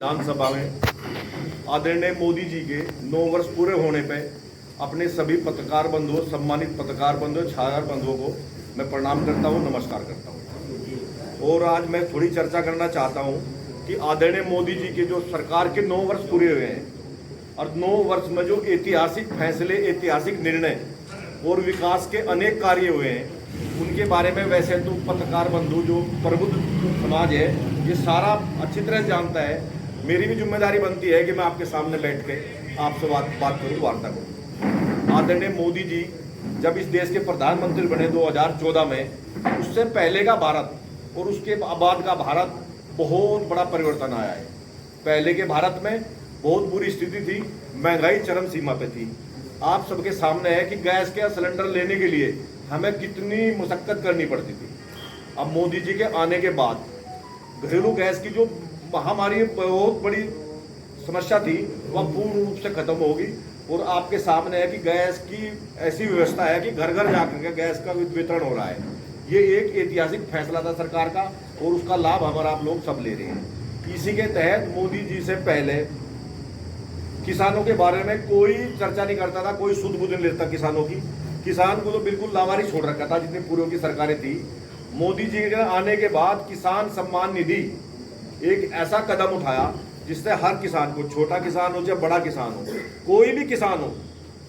विधानसभा में आदरणीय मोदी जी के 9 वर्ष पूरे होने पे अपने सभी पत्रकार बंधुओं, सम्मानित पत्रकार बंधुओं, छायाकार बंधुओं को मैं प्रणाम करता हूं, नमस्कार करता हूं। और आज मैं थोड़ी चर्चा करना चाहता हूं कि आदरणीय मोदी जी के जो सरकार के 9 वर्ष पूरे हुए हैं और 9 वर्ष में जो ऐतिहासिक फैसले, ऐतिहासिक निर्णय और विकास के अनेक कार्य हुए हैं, उनके बारे में वैसे तो पत्रकार बंधु जो प्रबुद्ध समाज है ये सारा अच्छी तरह जानता है। मेरी भी जिम्मेदारी बनती है कि मैं आपके सामने बैठ के आपसे बात करूँ, वार्ता करूँ। आदरणीय मोदी जी जब इस देश के प्रधानमंत्री बने 2014 में, उससे पहले का भारत और उसके बाद का भारत बहुत बड़ा परिवर्तन आया है। पहले के भारत में बहुत बुरी स्थिति थी, महंगाई चरम सीमा पे थी। आप सबके सामने है कि गैस के सिलेंडर लेने के लिए हमें कितनी मुशक्कत करनी पड़ती थी। अब मोदी जी के आने के बाद घरेलू गैस की जो महामारी बहुत बड़ी समस्या थी वह पूर्ण रूप से खत्म होगी और आपके सामने है कि गैस की ऐसी व्यवस्था है कि घर घर जाकर के गैस का वितरण हो रहा है। ये एक ऐतिहासिक फैसला था सरकार का और उसका लाभ हमारा आप लोग सब ले रहे हैं। इसी के तहत मोदी जी से पहले किसानों के बारे में कोई चर्चा नहीं करता था, कोई सुध बुध नहीं लेता किसानों की। किसान को तो बिल्कुल लावारिस छोड़ रखा था जितनी पूर्व की सरकारें थी। मोदी जी के आने के बाद किसान सम्मान निधि एक ऐसा कदम उठाया जिससे हर किसान को, छोटा किसान हो चाहे बड़ा किसान हो, कोई भी किसान हो,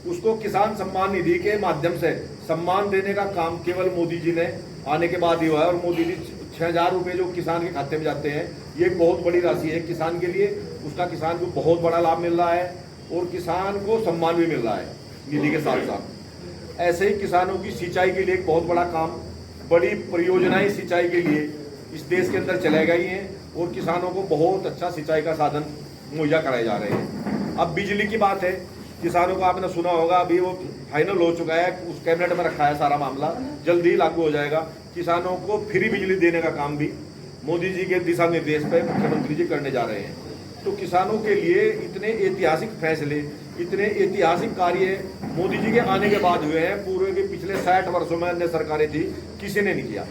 उसको किसान सम्मान निधि के माध्यम से सम्मान देने का काम केवल मोदी जी ने आने के बाद ही हुआ है। और मोदी जी 6,000 रुपये जो किसान के खाते में जाते हैं, ये एक बहुत बड़ी राशि है किसान के लिए। उसका किसान को बहुत बड़ा लाभ मिल रहा है और किसान को सम्मान भी मिल रहा है निधि के साथ साथ। ऐसे ही किसानों की सिंचाई के लिए एक बहुत बड़ा काम, बड़ी परियोजनाएं सिंचाई के लिए इस देश के अंदर चलाई गई हैं और किसानों को बहुत अच्छा सिंचाई का साधन मुहैया कराए जा रहे हैं। अब बिजली की बात है, किसानों को आपने सुना होगा, अभी वो फाइनल हो चुका है, उस कैबिनेट में रखा है सारा मामला, जल्दी ही लागू हो जाएगा। किसानों को फ्री बिजली देने का काम भी मोदी जी के दिशा निर्देश पर मुख्यमंत्री जी करने जा रहे हैं। तो किसानों के लिए इतने ऐतिहासिक फैसले, इतने ऐतिहासिक कार्य मोदी जी के आने के बाद हुए हैं। पूर्व के पिछले 60 वर्षों में अन्य सरकारें थी, किसी ने नहीं किया।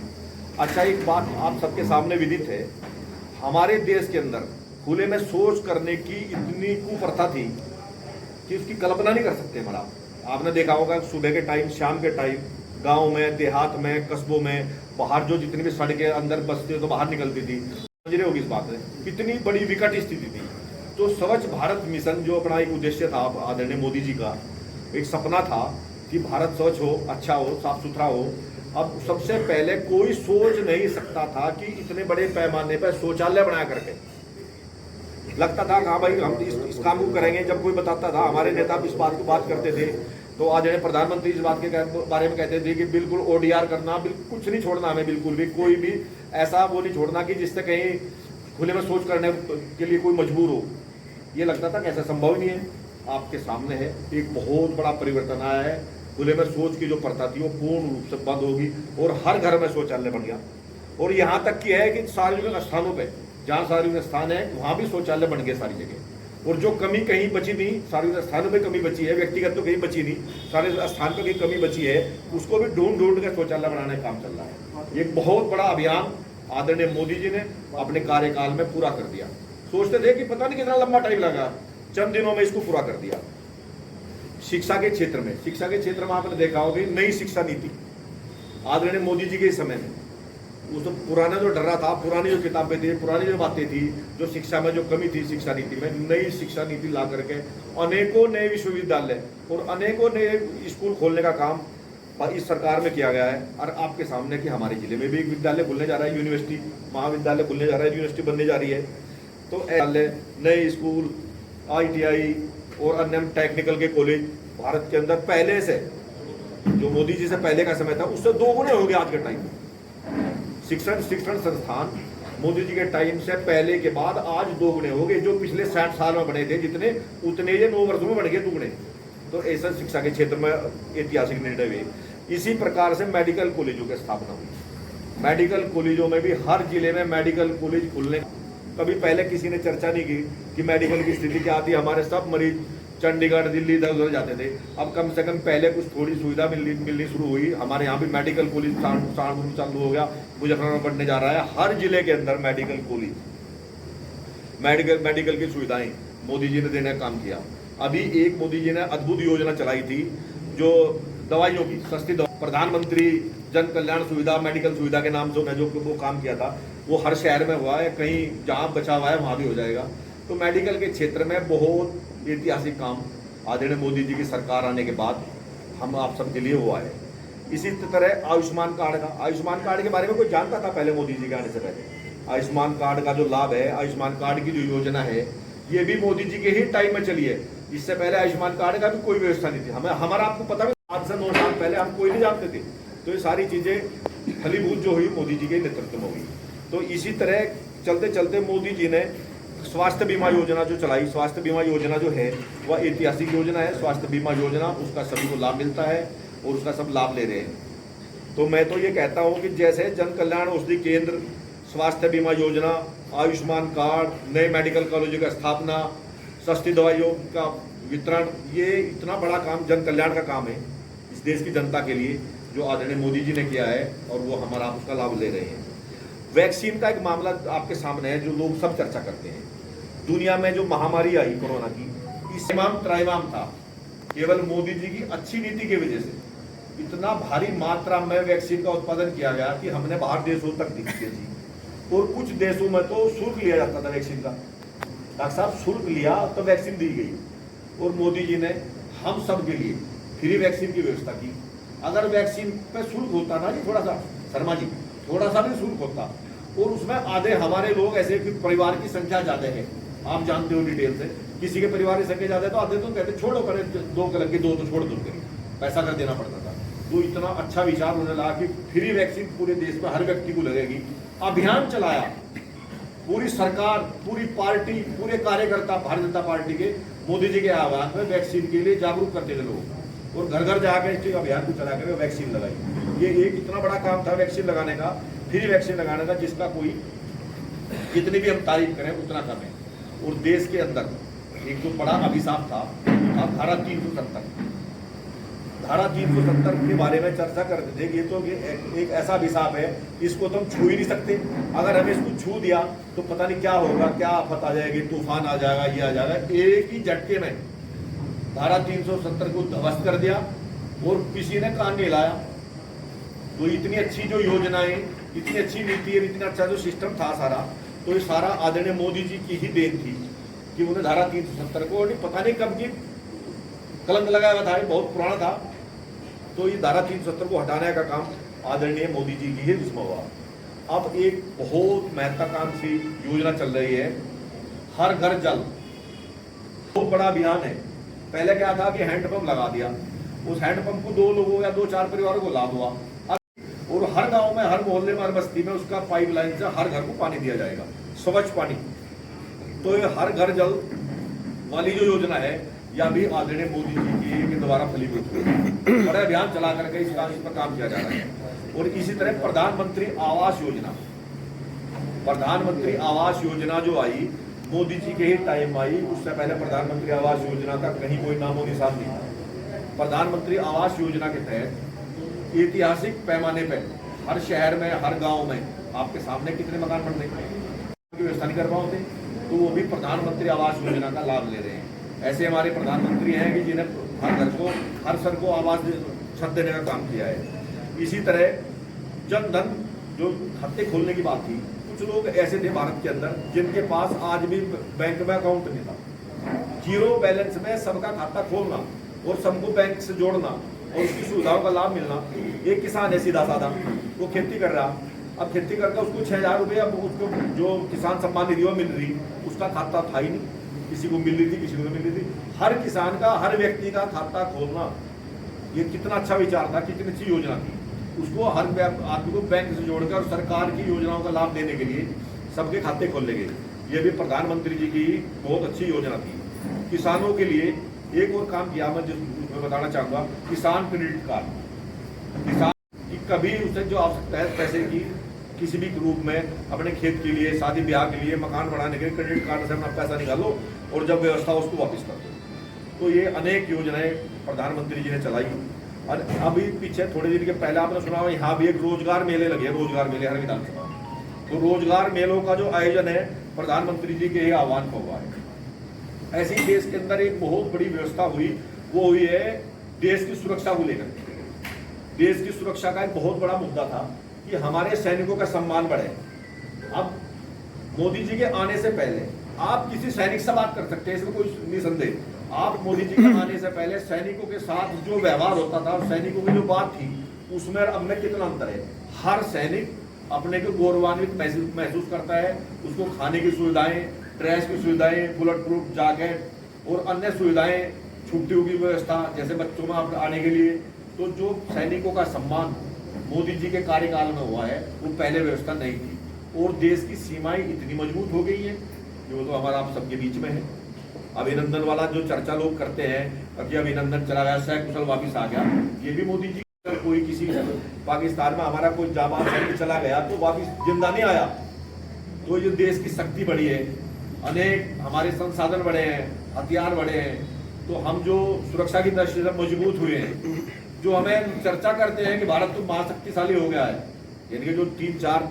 अच्छा, एक बात आप सबके सामने विदित है, हमारे देश के अंदर खुले में शौच करने की इतनी कुप्रथा थी कि उसकी कल्पना नहीं कर सकते। हमारा आपने देखा होगा सुबह के टाइम, शाम के टाइम, गांव में, देहात में, कस्बों में, बाहर जो जितनी भी सड़कें अंदर बसते तो बाहर निकलती थी, समझ रहे होगी इस बात में, कितनी बड़ी विकट स्थिति थी। तो स्वच्छ भारत मिशन जो अपना एक उद्देश्य था आदरणीय मोदी जी का, एक सपना था कि भारत स्वच्छ हो, अच्छा हो, साफ सुथरा हो। अब सबसे पहले कोई सोच नहीं सकता था कि इतने बड़े पैमाने पर शौचालय बना करके, लगता था हाँ भाई हम इस काम को करेंगे। जब कोई बताता था, हमारे नेता इस बात को बात करते थे, तो आज प्रधानमंत्री इस बात के बारे में कहते थे कि बिल्कुल ODR करना, बिल्कुल कुछ नहीं छोड़ना, हमें बिल्कुल भी कोई भी ऐसा वो नहीं छोड़ना कि जिससे कहीं खुले में सोच करने के लिए कोई मजबूर हो। ये लगता था कि ऐसा संभव ही नहीं है। आपके सामने है, एक बहुत बड़ा परिवर्तन आया है। खुले में शौच की जो प्रथा थी वो पूर्ण रूप से बंद होगी और हर घर में शौचालय बन गया। और यहाँ तक की है कि सार्वजनिक स्थानों पे, जहाँ सार्वजनिक स्थान है वहाँ भी शौचालय बन गए सारी जगह। और जो कमी कहीं बची नहीं, सार्वजनिक स्थानों पे कमी बची है, व्यक्तिगत तो कहीं बची नहीं, सार्वजनिक स्थान पर कहीं कमी बची है, उसको भी ढूंढ ढूंढ के शौचालय बनाने का काम चल रहा है। ये बहुत बड़ा अभियान आदरणीय मोदी जी ने अपने कार्यकाल में पूरा कर दिया। सोचते थे कि पता नहीं कितना लंबा टाइम लगा, चंद दिनों में इसको पूरा कर दिया। शिक्षा के क्षेत्र में आपने देखा होगा नई शिक्षा नीति आदरणीय मोदी जी के समय में, उस तो पुराना जो डर रहा था, पुरानी जो किताबें थी, पुरानी जो बातें थी, जो शिक्षा में जो कमी थी शिक्षा नीति में, नई शिक्षा नीति ला करके अनेकों नए विश्वविद्यालय और अनेकों नए स्कूल खोलने का काम इस सरकार में किया गया है। और आपके सामने कि हमारे जिले में भी एक विद्यालय खुलने जा रहा है, यूनिवर्सिटी, महाविद्यालय खुलने जा रहा है, यूनिवर्सिटी बनने जा रही है। तो नए स्कूल, ITI और अन्य टेक्निकल के कॉलेज भारत के अंदर पहले से, जो मोदी जी से पहले का समय था उससे 2 गुने हो गए आज के टाइम। शिक्षण संस्थान मोदी जी के टाइम से पहले के बाद आज 2 गुने हो गए। जो पिछले 60 साल में बने थे जितने, उतने ये 9 वर्षों में बढ़ गए 2 गुने। तो ऐसा शिक्षा के क्षेत्र में ऐतिहासिक निर्णय हुए। इसी प्रकार से मेडिकल कॉलेजों की स्थापना हुई। मेडिकल कॉलेजों में भी हर जिले में मेडिकल कॉलेज खुलने, कभी पहले किसी ने चर्चा नहीं की कि मेडिकल की स्थिति क्या थी। हमारे सब मरीज चंडीगढ़, दिल्ली, इधर उधर जाते थे। अब कम से कम पहले कुछ थोड़ी सुविधा मिलनी शुरू हुई। हमारे यहाँ भी मेडिकल कॉलेज सहारनपुर चालू हो गया, मुजफ्फरनगर बनने जा रहा है। हर जिले के अंदर मेडिकल कॉलेज मेडिकल की सुविधाएं मोदी जी ने देने का काम किया। अभी एक मोदी जी ने अद्भुत योजना चलाई थी जो दवाइयों की सस्ती दवा, प्रधानमंत्री जन कल्याण सुविधा मेडिकल सुविधा के नाम से उन्हें जो वो काम किया था वो हर शहर में हुआ है, कहीं जहाँ बचा हुआ है वहाँ भी हो जाएगा। तो मेडिकल के क्षेत्र में बहुत ऐतिहासिक काम आदरणीय मोदी जी की सरकार आने के बाद हम आप सबके लिए हुआ है। इसी तरह आयुष्मान कार्ड के बारे में कोई जानता था पहले मोदी जी के आने से पहले? आयुष्मान कार्ड का जो लाभ है, आयुष्मान कार्ड की जो योजना है, ये भी मोदी जी के ही टाइम में चली है। इससे पहले आयुष्मान कार्ड का भी कोई व्यवस्था नहीं थी। हमारा आपको पता है 8 से 9 साल पहले हम कोई नहीं जानते थे। तो ये सारी चीजें फलीभूत जो हुई मोदी जी के नेतृत्व में हुई। तो इसी तरह चलते चलते मोदी जी ने स्वास्थ्य बीमा योजना जो चलाई, स्वास्थ्य बीमा योजना जो है वह ऐतिहासिक योजना है। स्वास्थ्य बीमा योजना, उसका सभी को लाभ मिलता है और उसका सब लाभ ले रहे हैं। तो मैं तो ये कहता हूँ कि जैसे जन कल्याण औषधि केंद्र, स्वास्थ्य बीमा योजना, आयुष्मान कार्ड, नए मेडिकल कॉलेजों की स्थापना, सस्ती दवाइयों का वितरण, ये इतना बड़ा काम जन कल्याण का काम है इस देश की जनता के लिए जो आदरणीय मोदी जी ने किया है और वो हमारा उसका लाभ ले रहे हैं। वैक्सीन का एक मामला आपके सामने है जो लोग सब चर्चा करते हैं। दुनिया में जो महामारी आई कोरोना की, इस्माम त्राइमाम था, केवल मोदी जी की अच्छी नीति की वजह से इतना भारी मात्रा में वैक्सीन का उत्पादन किया गया कि हमने बाहर देशों तक दिखाई थी। और कुछ देशों में तो शुल्क लिया जाता था वैक्सीन का। डॉक्टर साहब शुल्क लिया तो वैक्सीन दी गई और मोदी जी ने हम सब के लिए फ्री वैक्सीन की व्यवस्था की। अगर वैक्सीन पे शुल्क होता ना जी, थोड़ा सा शर्मा जी, थोड़ा सा भी शुल्क होता और उसमें आधे हमारे लोग ऐसे कि परिवार की संख्या ज्यादा है, आप जानते हो डिटेल से, किसी के परिवार की संख्या ज्यादा है तो आधे तो कहते छोड़ो करे, 2 लग के 2 तो छोड़ दो, पैसा कर देना पड़ता था। तो इतना अच्छा विचार उन्होंने लगा कि फ्री वैक्सीन पूरे देश में हर व्यक्ति को लगेगी। अभियान चलाया, पूरी सरकार, पूरी पार्टी, पूरे कार्यकर्ता भारतीय जनता पार्टी के मोदी जी के आह्वान में वैक्सीन के लिए जागरूक करते थे लोग और घर घर जाकर इस अभियान को चला कर वैक्सीन लगाई। ये एक इतना बड़ा काम था वैक्सीन लगाने का, फ्री वैक्सीन लगाने का, जिसका कोई जितनी भी हम तारीफ करें उतना कम है। और देश के अंदर एक जो बड़ा अभिशाप था धारा 370। धारा 370 के बारे में चर्चा करते थे। ये तो एक ऐसा अभिशाप है, इसको तो हम छू ही नहीं सकते। अगर हमें इसको छू दिया तो पता नहीं क्या होगा, क्या आफत आ जाएगी, तूफान आ जाएगा, ये आ जाएगा। एक ही झटके में धारा 370 को ध्वस्त कर दिया और किसी ने कान नहीं हिलाया। तो इतनी अच्छी जो योजनाएं, इतनी अच्छी नीति, इतना अच्छा जो सिस्टम था सारा, तो ये सारा आदरणीय मोदी जी की ही देन थी कि उन्हें धारा 370 को पता नहीं कब की कलंक लगाया हुआ था, बहुत पुराना था। तो ये धारा 370 को हटाने का काम आदरणीय मोदी जी की ही जिम्मा हुआ। अब एक बहुत महत्वाकांक्षी योजना चल रही है, हर घर जल। बहुत बड़ा अभियान है। पहले क्या था कि हैंडपंप लगा दिया, उस हैंडपंप को 2 लोगों या 2-4 परिवारों को लाभ हुआ और हर गांव में, हर मोहल्ले में, हर बस्ती में उसका पाइपलाइन से हर घर को पानी दिया जाएगा, स्वच्छ पानी। तो ये हर घर जल वाली जो योजना है या भी आदरणीय मोदी जी के द्वारा फलीभूत हुई। बड़ा अभियान चला करके इस पर काम किया जा रहा है। और इसी तरह प्रधानमंत्री आवास योजना, प्रधानमंत्री आवास योजना जो आई मोदी जी के ही टाइम आई। उससे पहले प्रधानमंत्री आवास योजना का कहीं कोई नामो निशान नहीं था। प्रधानमंत्री आवास योजना के तहत ऐतिहासिक पैमाने पर हर शहर में, हर गांव में आपके सामने कितने मकान बन रहे हैं की व्यवस्था नहीं कर पाते, तो वो भी प्रधानमंत्री आवास योजना का लाभ ले रहे हैं। ऐसे हमारे प्रधानमंत्री हैं कि जिन्हें हर घर को, हर सर को आवास छत देने का काम किया है। इसी तरह जन धन जो खाते खोलने की बात थी, कुछ लोग ऐसे थे भारत के अंदर जिनके पास आज भी बैंक में अकाउंट नहीं था। 0 बैलेंस में सबका खाता खोलना और सबको बैंक से जोड़ना और उसकी सुविधाओं का लाभ मिलना। एक किसान है सीधा साधा, वो खेती कर रहा, अब खेती करके उसको 6,000 रुपये अब उसको जो किसान सम्मान निधि मिल रही, उसका खाता था ही नहीं, किसी को मिल रही थी, किसी को नहीं मिल रही थी। हर किसान का, हर व्यक्ति का खाता खोलना, ये कितना अच्छा विचार था, कितनी अच्छी योजना थी। उसको हर आदमी को बैंक से जोड़कर और सरकार की योजनाओं का लाभ देने के लिए सबके खाते खोले गए। ये भी प्रधानमंत्री जी की बहुत अच्छी योजना थी। किसानों के लिए एक और काम किया मैं जिसमें बताना चाहूँगा, किसान क्रेडिट कार्ड। किसान की कभी उसे जो आवश्यकता है पैसे की, किसी भी रूप में अपने खेत के लिए, शादी ब्याह के लिए, मकान बनाने के लिए, क्रेडिट कार्ड से अपना पैसा निकालो और जब व्यवस्था हो उसको वापस कर दो। तो ये अनेक योजनाएं प्रधानमंत्री जी ने चलाई। और अभी पीछे थोड़े दिन के पहले आपने सुना यहाँ भी एक रोजगार मेले लगे, रोजगार मेले हर विधानसभा। तो रोजगार मेलों का जो आयोजन है प्रधानमंत्री जी के आह्वान पर हुआ है। ऐसे ही देश के अंदर एक बहुत बड़ी व्यवस्था हुई, वो हुई है देश की सुरक्षा को लेकर। देश की सुरक्षा का एक बहुत बड़ा मुद्दा था कि हमारे सैनिकों का सम्मान बढ़े। अब मोदी जी के आने से पहले आप किसी सैनिक से बात कर सकते हैं, इसमें कोई निसंदेह। आप मोदी जी के आने से पहले सैनिकों के साथ जो व्यवहार होता था और सैनिकों की जो बात थी उसमें अब में कितना अंतर है। हर सैनिक अपने को गौरवान्वित महसूस करता है। उसको खाने की सुविधाएं, ड्रेस की सुविधाएं, बुलेट प्रूफ जैकेट और अन्य सुविधाएं, छुट्टियों की व्यवस्था, जैसे बच्चों में आने के लिए, तो जो सैनिकों का सम्मान मोदी जी के कार्यकाल में हुआ है वो पहले व्यवस्था नहीं थी। और देश की सीमाएं इतनी मजबूत हो गई है, जो तो हमारा आप सबके बीच में है। अभिनंदन वाला जो चर्चा लोग करते हैं कि अभिनंदन चला गया, सकुशल वापिस आ गया, ये भी मोदी जी। कोई किसी पाकिस्तान में हमारा कोई जाबाज सैनिक चला गया तो वापिस जिंदा नहीं आया, तो ये देश की शक्ति बढ़ी है, अनेक हमारे संसाधन बढ़े हैं, हथियार बढ़े हैं, तो हम जो सुरक्षा की दृष्टि से मजबूत हुए हैं। जो हमें चर्चा करते हैं कि भारत तो महाशक्तिशाली हो गया है, यानी कि जो 3-4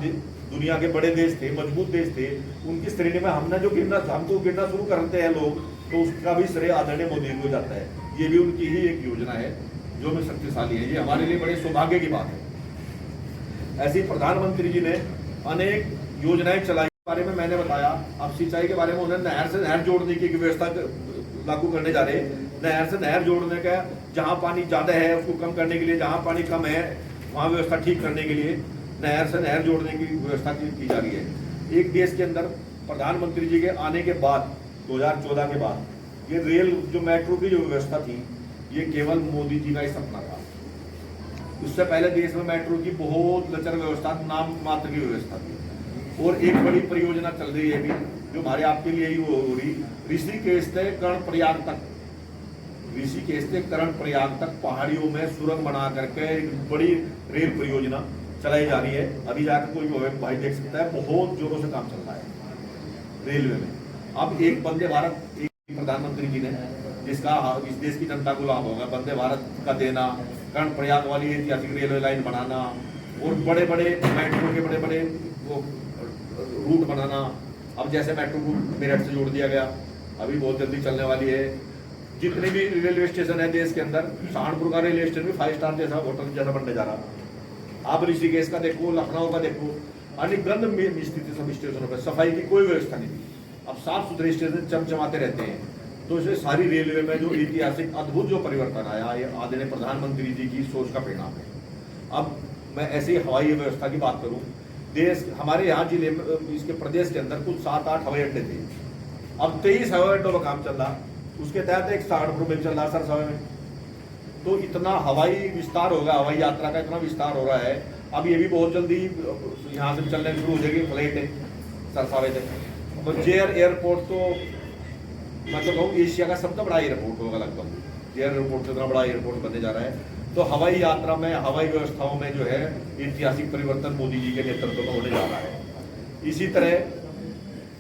दुनिया के बड़े देश थे, मजबूत देश थे, उनकी श्रेणी में हमने जो हमको गिरना शुरू करते हैं लोग, तो उसका भी श्रेय आदरणीय मोदी को जाता है। ये भी उनकी ही एक योजना है जो में शक्तिशाली है। ये हमारे लिए बड़े सौभाग्य की बात है। ऐसी प्रधानमंत्री जी ने अनेक योजनाएं चलाई, बारे में मैंने बताया। अब सिंचाई के बारे में उन्होंने नहर से नहर जोड़ने की व्यवस्था लागू करने जा रहे हैं। नहर से नहर जोड़ने का, जहां पानी ज्यादा है उसको कम करने के लिए, जहां पानी कम है वहां व्यवस्था ठीक करने के लिए नहर से नहर जोड़ने की व्यवस्था की जा रही है। एक देश के अंदर प्रधानमंत्री जी के आने के बाद 2014 के बाद ये रेल जो मेट्रो की जो व्यवस्था थी, ये केवल मोदी जी का ही सपना था। उससे पहले देश में मेट्रो की बहुत लचर व्यवस्था, नाम मात्र की व्यवस्था थी। और एक बड़ी परियोजना चल रही है अभी, जो हमारे आपके लिए ही हो रही, ऋषिकेश से कर्णप्रयाग तक, ऋषिकेश से कर्णप्रयाग तक पहाड़ियों में सुरंग बना करके एक बड़ी रेल परियोजना चलाई जा रही है। अभी जाकर कोई भाई देख सकता है, बहुत जोरों से काम चल रहा है रेलवे में। अब एक वंदे भारत, एक प्रधानमंत्री जी ने, जिसका इस देश की जनता को लाभ होगा, वंदे भारत का देना, कर्णप्रयाग वाली ऐतिहासिक रेलवे लाइन बनाना और बड़े बड़े मेट्रो के बड़े बड़े वो रूट बनाना। अब जैसे मेट्रो को मेरठ से जोड़ दिया गया, अभी बहुत जल्दी चलने वाली है। जितने भी रेलवे स्टेशन है देश के अंदर, सहारनपुर का रेलवे स्टेशन भी 5 स्टार जैसा होटल जैसा बनने जा रहा। आप ऋषिकेश का देखो, लखनऊ का देखो, अनिगंध में स्थिति सब स्टेशनों पर सफाई की कोई व्यवस्था नहीं थी। अब साफ सुथरे स्टेशन चमचमाते रहते हैं। तो इसे सारी रेलवे में जो ऐतिहासिक अद्भुत जो परिवर्तन आया, ये आदरणीय प्रधानमंत्री जी की सोच का परिणाम है। अब मैं ऐसी हवाई व्यवस्था की बात करूं, देश हमारे यहाँ जिले में, इसके प्रदेश के अंदर कुछ 7-8 हवाई अड्डे थे। अब 23 हवाई अड्डों पर काम चल रहा, उसके तहत एक सहारनपुर में चल रहा, सरसावे में। तो इतना हवाई विस्तार होगा, हवाई यात्रा का इतना विस्तार हो रहा है। अब ये भी बहुत जल्दी यहाँ से चलने शुरू हो जाएगी फ्लाइट है सरसावे तक। तो जेयर एयरपोर्ट तो मैं तो कहूँ एशिया का सबसे बड़ा एयरपोर्ट होगा लगभग। जेयर एयरपोर्ट से इतना बड़ा एयरपोर्ट बनने जा रहा है। तो हवाई यात्रा में, हवाई व्यवस्थाओं में जो है ऐतिहासिक परिवर्तन मोदी जी के नेतृत्व में होने जा रहा है। इसी तरह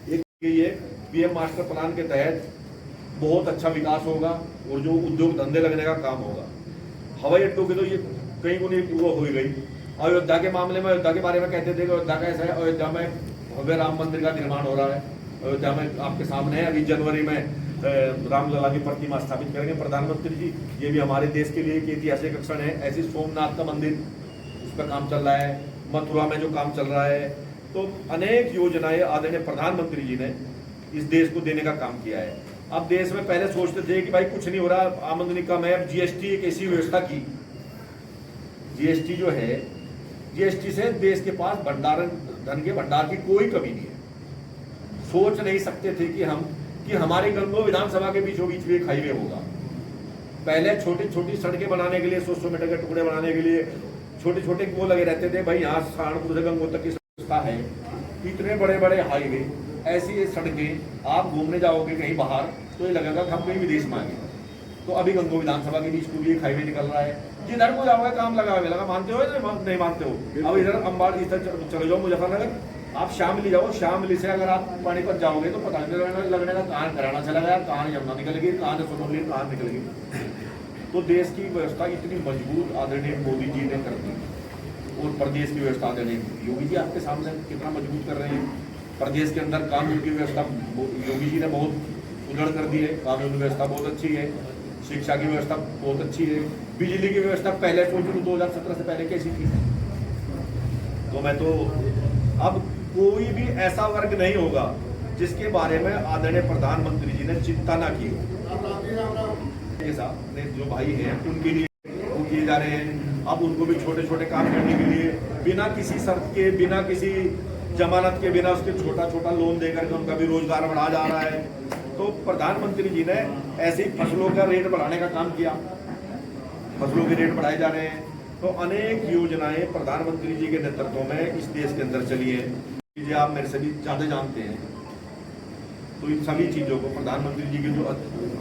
एक ये पीएम मास्टर प्लान के तहत बहुत अच्छा विकास होगा और जो उद्योग धंधे लगने का काम होगा। हवाई अड्डों की तो ये कहीं को नहीं वो हो गई। अयोध्या के मामले में, अयोध्या के बारे में कहते थे कि अयोध्या का ऐसा है, अयोध्या में भव्य राम मंदिर का निर्माण हो रहा है। अयोध्या में आपके सामने है, अभी जनवरी में रामलला की प्रतिमा स्थापित करेंगे प्रधानमंत्री जी। ये भी हमारे देश के लिए एक ऐतिहासिक क्षण है। ऐसी सोमनाथ का मंदिर, उस पर काम चल रहा है, मथुरा में जो काम चल रहा है। तो अनेक योजनाएं आदरणीय प्रधानमंत्री जी ने इस देश को देने का काम किया है। अब देश में पहले सोचते थे कि भाई कुछ नहीं हो रहा, आमदनी कम है। अब जीएसटी एक ऐसी व्यवस्था की, जीएसटी जो है, जीएसटी से देश के पास भंडारण, धन के भंडार की कोई कमी नहीं है। सोच नहीं सकते थे कि हमारे गंगो विधानसभा के बीचों बीच में एक हाईवे होगा। पहले छोटी छोटी सड़कें बनाने के लिए, 100 मीटर के टुकड़े बनाने के लिए छोटे छोटे वो लगे रहते थे। भाई यहाँ सहारनपुर से गंगो तक की व्यवस्था है, इतने बड़े बड़े हाईवे, ऐसी सड़कें। आप घूमने जाओगे कहीं बाहर तो ये लगेगा कि हम कहीं विदेश में आ गए। तो अभी गंगो विधानसभा के बीच को भी एक हाईवे निकल रहा है। जिधर को जाओगे काम लगा मानते हो नहीं मानते हो। अब इधर अम्बाड़ी इधर चले जाओ, मुजफ्फरनगर, आप शामली जाओ, शामली से अगर आप पानीपत जाओगे तो पता नहीं लगने का कहाँ हरियाणा चला गया, कहाँ यमुना निकलेगी, कहाँ से सोनभद्र कहाँ निकलेगी। तो देश की व्यवस्था इतनी मजबूत आदरणीय मोदी जी ने कर दी। और प्रदेश की व्यवस्था आदरणीय योगी जी आपके सामने कितना मजबूत कर रहे हैं। प्रदेश के अंदर कानून की व्यवस्था योगी जी ने बहुत सुदृढ़ कर दी है, कानून व्यवस्था बहुत अच्छी है, शिक्षा की व्यवस्था बहुत अच्छी है, बिजली की व्यवस्था पहले सोच लूँ 2017 से पहले कैसी थी। तो मैं तो अब कोई भी ऐसा वर्ग नहीं होगा जिसके बारे में आदरणीय प्रधानमंत्री जी ने चिंता ना की हो। जो भाई हैं उनके लिए वो किए जा रहे हैं, अब उनको भी छोटे छोटे काम करने के लिए बिना किसी शर्त के, बिना किसी जमानत के, बिना उसके छोटा छोटा लोन देकर के उनका भी रोजगार बढ़ा जा रहा है। तो प्रधानमंत्री जी ने ऐसे ही फसलों का रेट बढ़ाने का काम किया, फसलों के रेट बढ़ाए जा रहे हैं। तो अनेक योजनाएं प्रधानमंत्री जी के नेतृत्व में इस देश के अंदर चली है। आप मेरे से भी ज्यादा जानते हैं, तो इन सभी चीज़ों को प्रधानमंत्री जी के जो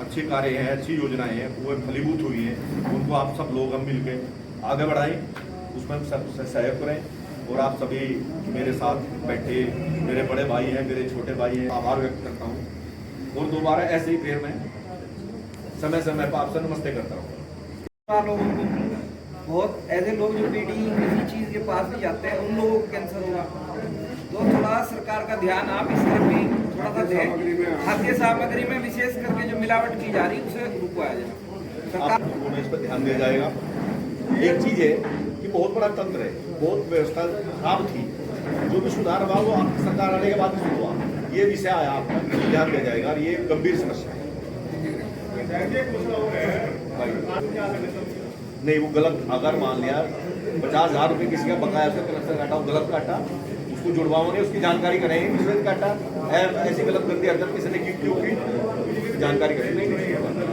अच्छे कार्य हैं, अच्छी योजनाएं हैं, वो फलीभूत हुई हैं, उनको आप सब लोग हम मिलकर आगे बढ़ाएं, उसमें सब सहयोग करें। और आप सभी मेरे साथ बैठे मेरे बड़े भाई हैं, मेरे छोटे भाई हैं, आभार व्यक्त करता हूँ। और दोबारा ऐसे ही फिर मैं समय समय पर आपसे नमस्ते करता हूँ। लोगों को बहुत ऐसे लोग जो डीडी किसी चीज़ के पास भी जाते हैं, उन लोगों को कैंसर होगा, तो थोड़ा सरकार का ध्यान आप इस तरफ भी थोड़ा सा दें। खाद्य सामग्री में विशेष करके जो मिलावट की जा रही है उसे रुकवाया जाए, सरकार इस पर ध्यान दिया जाएगा। एक चीज है कि बहुत बड़ा तंत्र है, बहुत व्यवस्था खराब थी, जो भी सुधार हुआ वो आपकी सरकार आने के बाद शुरू हुआ। ये विषय आया, आपका ध्यान दिया जाएगा और ये गंभीर समस्या है। नहीं, वो गलत, अगर मान लिया 50,000 रुपये किसी का बकाया से कलेक्टर काटा, वो गलत काटा, उसको जुड़वाओगे, उसकी जानकारी करेंगे, किसने काटा, ऐसी गलत गंदी हरकत किसी ने की, क्यों की जानकारी करेंगे। नहीं